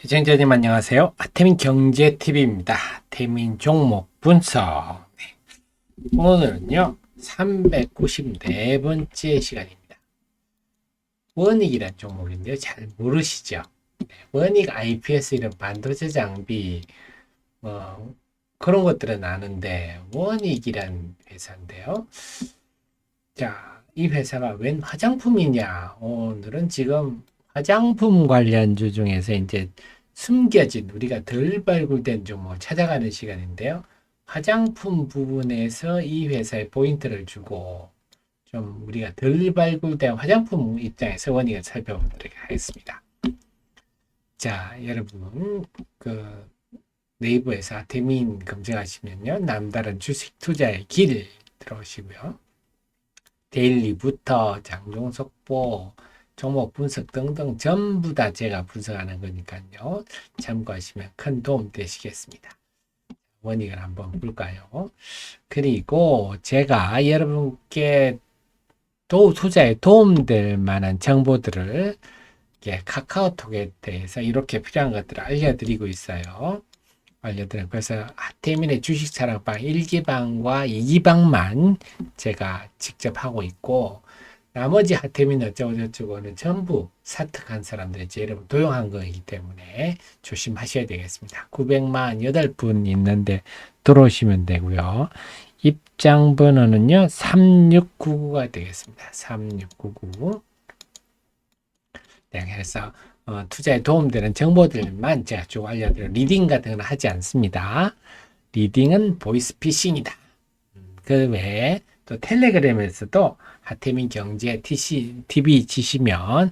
시청자님 안녕하세요. 하태민 경제TV입니다. 하태민 종목 분석. 오늘은요 394번째 시간입니다. 원익이란 종목인데요. 잘 모르시죠? 원익 IPS 이런 반도체 장비 그런 것들은 아는데 원익이란 회사인데요. 자, 이 회사가 웬 화장품이냐? 오늘은 지금 화장품 관련주 중에서 이제 숨겨진 우리가 덜 발굴된 종목 찾아가는 시간인데요. 화장품 부분에서 이 회사에 포인트를 주고 좀 우리가 덜 발굴된 화장품 입장에서 원익을 살펴보도록 하겠습니다. 자, 여러분 그 네이버에서 하태민 검색하시면요. 남다른 주식 투자의 길 들어오시고요. 데일리부터 장중 속보, 종목 분석 등등 전부 다 제가 분석하는 거니까요. 참고하시면 큰 도움 되시겠습니다. 원익을 한번 볼까요? 그리고 제가 여러분께 투자에 도움될 만한 정보들을 카카오톡에 대해서 이렇게 필요한 것들을 알려드리고 있어요. 그래서 하태민의 주식사랑방 1기방과 2기방만 제가 직접 하고 있고 나머지 하태민 어쩌고저쩌고는 전부 사특한 사람들이 여러분 도용한 거이기 때문에 조심하셔야 되겠습니다. 900만 8분 있는데 들어오시면 되고요. 입장 번호는요 3699가 되겠습니다. 3699. 네, 그래서 투자에 도움되는 정보들만 제가 쭉 알려드려요. 리딩 같은 건 하지 않습니다. 리딩은 보이스피싱이다. 그 외에 또 텔레그램에서도 하태민 경제 TV 치시면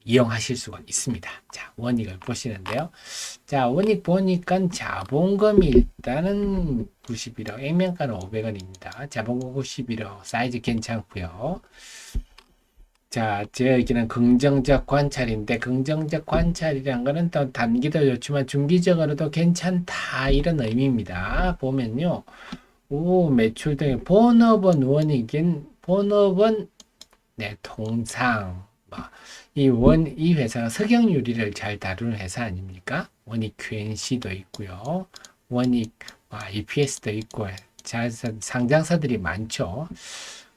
이용하실 수가 있습니다. 자, 원익을 보시는데요. 자, 원익 보니까 자본금이 일단은 91억, 액면가는 500원입니다. 자본금 91억, 사이즈 괜찮고요. 자, 여기는 긍정적 관찰인데 긍정적 관찰이란 거는 또 단기도 좋지만 중기적으로도 괜찮다 이런 의미입니다. 보면요. 매출 등의 본업은 원익인 본업은 네, 통상 이 회사가 석영 유리를 잘 다루는 회사 아닙니까? 원익 QNC도 있고요. 원익 EPS도 있고 상장사들이 많죠.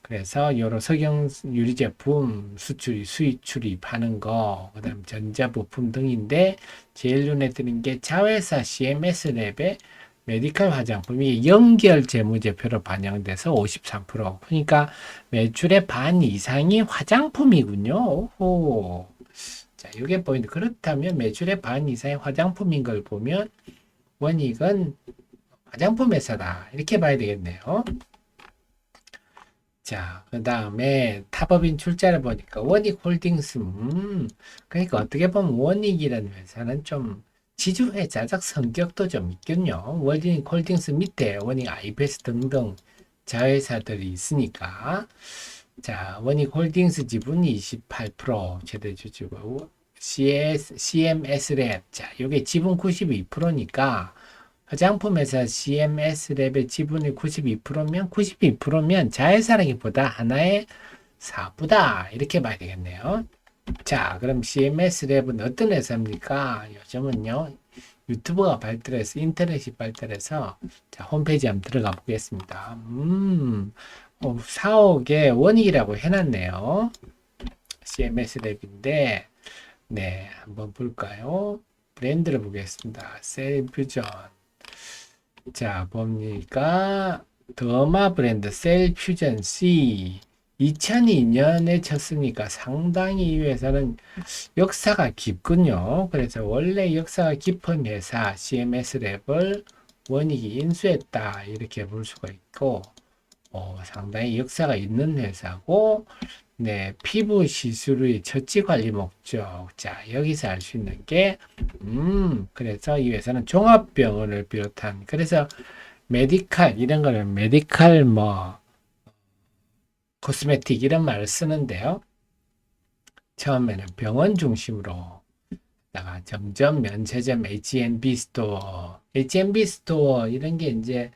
그래서 여러 석영 유리 제품 수입 출입하는 거, 그다음 전자부품 등인데 제일 눈에 띄는 게 자회사 CMS 랩의 메디컬 화장품이 연결 재무제표로 반영돼서 53%. 그러니까 매출의 반 이상이 화장품이군요. 오호. 자, 이게 포인트. 그렇다면 매출의 반 이상이 화장품인 걸 보면 원익은 화장품 회사다. 이렇게 봐야 되겠네요. 자, 그 다음에 탑업인 출자를 보니까 원익홀딩스, 그러니까 어떻게 보면 원익이라는 회사는 좀 지주회사적 성격도 좀 있군요. 원익홀딩스 밑에 원익 IPS 등등 자회사들이 있으니까. 자, 원익홀딩스 지분 28% 최대 주주고, CMS랩, 자, 요게 지분 92%니까, 화장품 회사 CMS 랩의 지분이 92%면 92%면 자회사라기보다 하나의 사부다 이렇게 봐야 되겠네요. 자, 그럼 CMS 랩은 어떤 회사입니까? 요즘은요 유튜브가 발달해서 인터넷이 발달해서 자, 홈페이지 한번 들어가 보겠습니다. 4억에 원익이라고 해놨네요. CMS 랩인데 네, 한번 볼까요? 브랜드를 보겠습니다. 셀퓨전. 자, 보니까 더마 브랜드 셀퓨전 C 2002년에 쳤으니까 상당히 이 회사는 역사가 깊군요. 그래서 원래 역사가 깊은 회사 CMS 랩을 원익이 인수했다 이렇게 볼 수가 있고 상당히 역사가 있는 회사고 네, 피부 시술의 처치 관리 목적. 자, 여기서 알 수 있는 게, 그래서 이 회사는 종합병원을 비롯한, 그래서 메디칼, 이런 거를 메디칼 코스메틱 이런 말을 쓰는데요. 처음에는 병원 중심으로, 다가 점점 면세점 H&B 스토어, H&B 스토어 이런 게 이제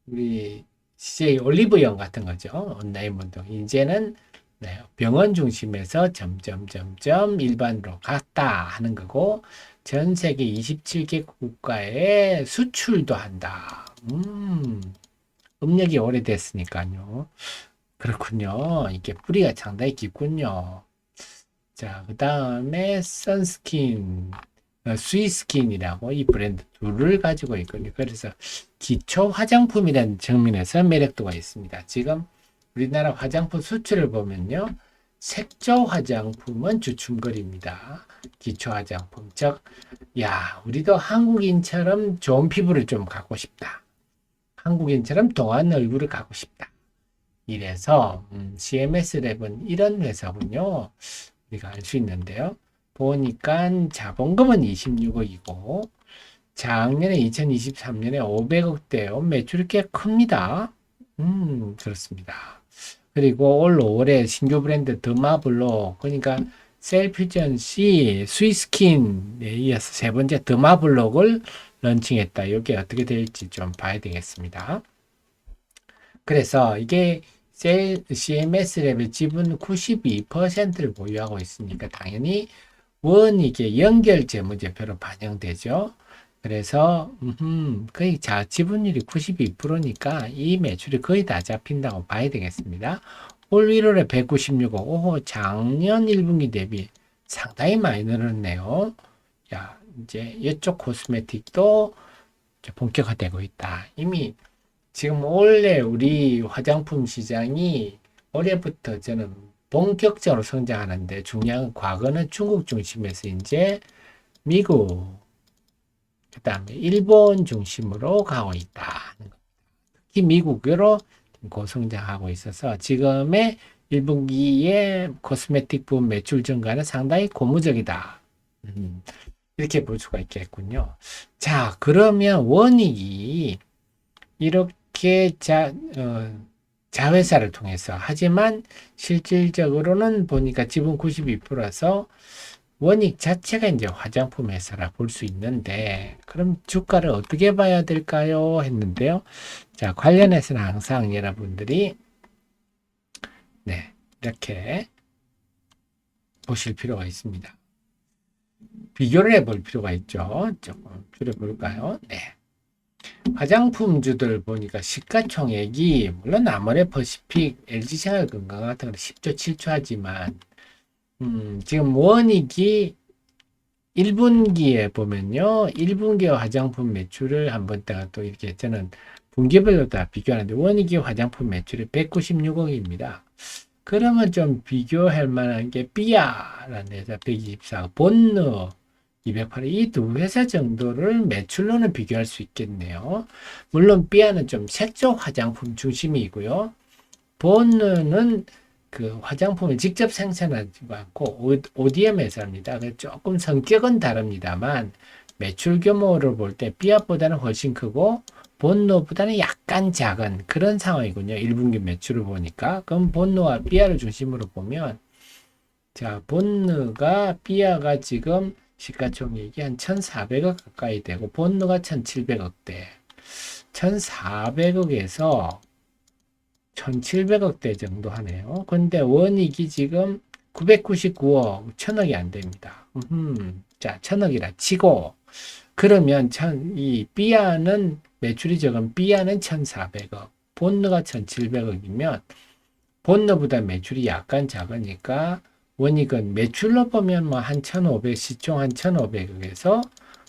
우리 CJ 올리브영 같은 거죠. 온라인 운동. 이제는 네, 병원 중심에서 점점 일반으로 갔다 하는 거고, 전 세계 27개 국가에 수출도 한다. 음력이 오래됐으니까요. 그렇군요. 이게 뿌리가 상당히 깊군요. 자, 그 다음에 선스킨, 스위스킨이라고 이 브랜드 둘을 가지고 있거든요. 그래서 기초 화장품이라는 측면에서 매력도가 있습니다. 지금 우리나라 화장품 수출을 보면요. 색조 화장품은 주춤거립니다. 기초 화장품. 즉, 야, 우리도 한국인처럼 좋은 피부를 좀 갖고 싶다. 한국인처럼 동안 얼굴을 갖고 싶다. 이래서 CMS랩은 이런 회사군요. 우리가 알 수 있는데요. 보니까 자본금은 26억이고 작년에 2023년에 500억대요. 매출이 꽤 큽니다. 그렇습니다. 그리고 올 5월에 신규 브랜드 더마블로, 그러니까 셀퓨전시, 스위스킨에 이어서 세 번째 더마블록을 런칭했다. 이게 어떻게 될지 좀 봐야 되겠습니다. 그래서 이게 CMS랩의 지분 92%를 보유하고 있으니까 당연히 원익의 연결 재무제표로 반영되죠. 그래서 거의 지분율이 92%니까 이 매출이 거의 다 잡힌다고 봐야 되겠습니다. 올 1월에 196억, 오호, 작년 1분기 대비 상당히 많이 늘었네요. 야, 이제 이쪽 코스메틱도 본격화되고 있다. 이미 지금 원래 우리 화장품 시장이 올해부터 저는 본격적으로 성장하는데 중요한 과거는 중국 중심에서 이제 미국, 그 다음에 일본 중심으로 가고 있다. 특히 미국으로 고성장하고 있어서 지금의 1분기의 코스메틱 부분 매출 증가는 상당히 고무적이다. 이렇게 볼 수가 있겠군요. 자, 그러면 원익이 이렇게 자회사를 통해서 하지만 실질적으로는 보니까 지분 92%라서 원익 자체가 이제 화장품 회사라 볼 수 있는데 그럼 주가를 어떻게 봐야 될까요? 했는데요. 자, 관련해서는 항상 여러분들이 네, 이렇게 보실 필요가 있습니다. 비교를 해볼 필요가 있죠. 조금 줄여볼까요? 네. 화장품주들 보니까 시가총액이 물론 아모레퍼시픽, LG생활건강 같은 건 10조 7조 하지만 지금 원익이 1분기에 보면요. 1분기 화장품 매출을 한번 또 이렇게 저는 분기별로 다 비교하는데 원익이 화장품 매출이 196억입니다. 그러면 좀 비교할 만한 게 삐아라는 회사 124억, 본느 208억, 이 두 회사 정도를 매출로는 비교할 수 있겠네요. 물론 삐아는 좀 색조 화장품 중심이고요. 본느는 그 화장품을 직접 생산하지 않고 ODM 회사입니다. 조금 성격은 다릅니다만 매출 규모를 볼 때 삐아보다는 훨씬 크고 본노보다는 약간 작은 그런 상황이군요. 1분기 매출을 보니까. 그럼 본노와 삐아를 중심으로 보면 자, 본느가 삐아가 지금 시가총액이 한 1,400억 가까이 되고 본느가 1,700억대. 1,400억에서 1,700억대 정도 하네요. 근데 원익이 지금 999억, 1,000억이 안 됩니다. 자, 1,000억이라 치고 그러면 이 삐아는 매출이 적은 삐아는 1,400억, 본느가 1,700억이면 본느보다 매출이 약간 작으니까 원익은 매출로 보면 뭐 한 1,500, 시총 한 1,500억에서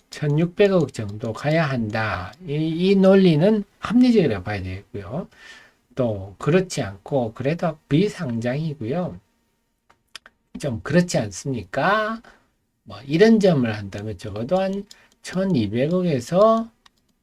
1,600억 정도 가야 한다. 이 논리는 합리적이라고 봐야 되고요. 또 그렇지 않고 그래도 비상장이고요. 좀 그렇지 않습니까? 뭐 이런 점을 한다면 적어도 한 1,200억에서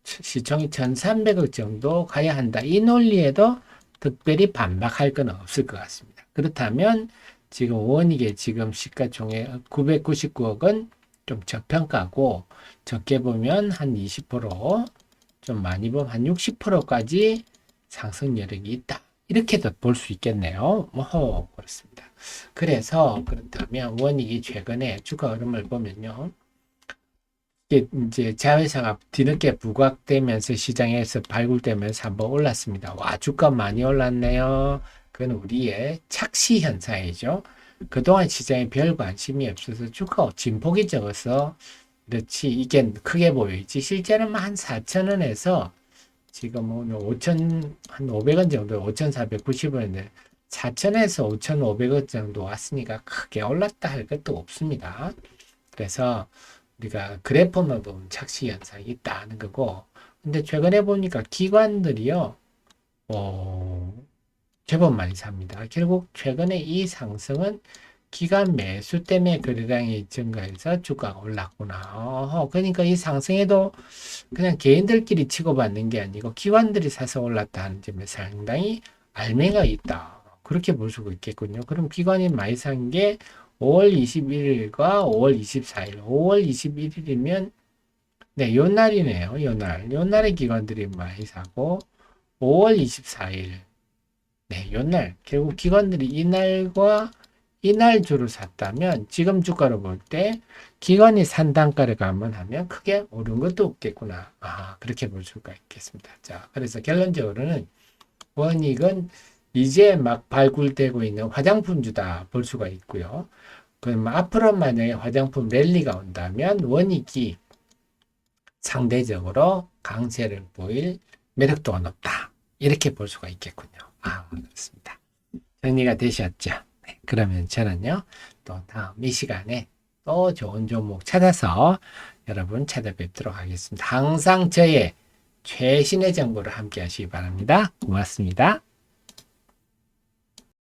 시총이 1,300억 정도 가야 한다. 이 논리에도 특별히 반박할 건 없을 것 같습니다. 그렇다면 지금 원익의 지금 시가총액 999억은 좀 저평가고 적게 보면 한 20%, 좀 많이 보면 한 60%까지 상승 여력이 있다. 이렇게도 볼 수 있겠네요. 그렇습니다. 그래서 그렇다면 원익이 최근에 주가 흐름을 보면요. 이게 이제 자회사가 뒤늦게 부각되면서 시장에서 발굴되면서 한번 올랐습니다. 와, 주가 많이 올랐네요. 그건 우리의 착시 현상이죠. 그동안 시장에 별 관심이 없어서 주가 진폭이 적어서 그렇지 이게 크게 보이지 실제는 한 4,000원에서 지금 오늘 5,000, 한 500원 정도 5,490원인데 4,000에서 5,500원 정도 왔으니까 크게 올랐다 할 것도 없습니다. 그래서 우리가 그래프만 보면 착시 현상이 있다는 거고 근데 최근에 보니까 기관들이요 제법 많이 삽니다. 결국 최근에 이 상승은 기관 매수 때문에 거래량이 증가해서 주가가 올랐구나. 그러니까 이 상승에도 그냥 개인들끼리 치고받는 게 아니고 기관들이 사서 올랐다는 점에 상당히 알맹이가 있다. 그렇게 볼 수가 있겠군요. 그럼 기관이 많이 산 게 5월 21일과 5월 24일. 5월 21일이면 네, 요 날이네요. 요 날. 요 날에 기관들이 많이 사고 5월 24일. 네, 요 날. 결국 기관들이 이날과 이날 주로 샀다면 지금 주가로 볼 때 기관이 산 단가를 감안하면 크게 오른 것도 없겠구나. 그렇게 볼 수가 있겠습니다. 자, 그래서 결론적으로는 원익은 이제 막 발굴되고 있는 화장품주다 볼 수가 있고요. 그럼 앞으로 만약에 화장품 랠리가 온다면 원익이 상대적으로 강세를 보일 매력도가 높다. 이렇게 볼 수가 있겠군요. 그렇습니다. 정리가 되셨죠? 네, 그러면 저는요, 또 다음 이 시간에 또 좋은 종목 찾아서 여러분 찾아뵙도록 하겠습니다. 항상 저의 최신의 정보를 함께 하시기 바랍니다. 고맙습니다.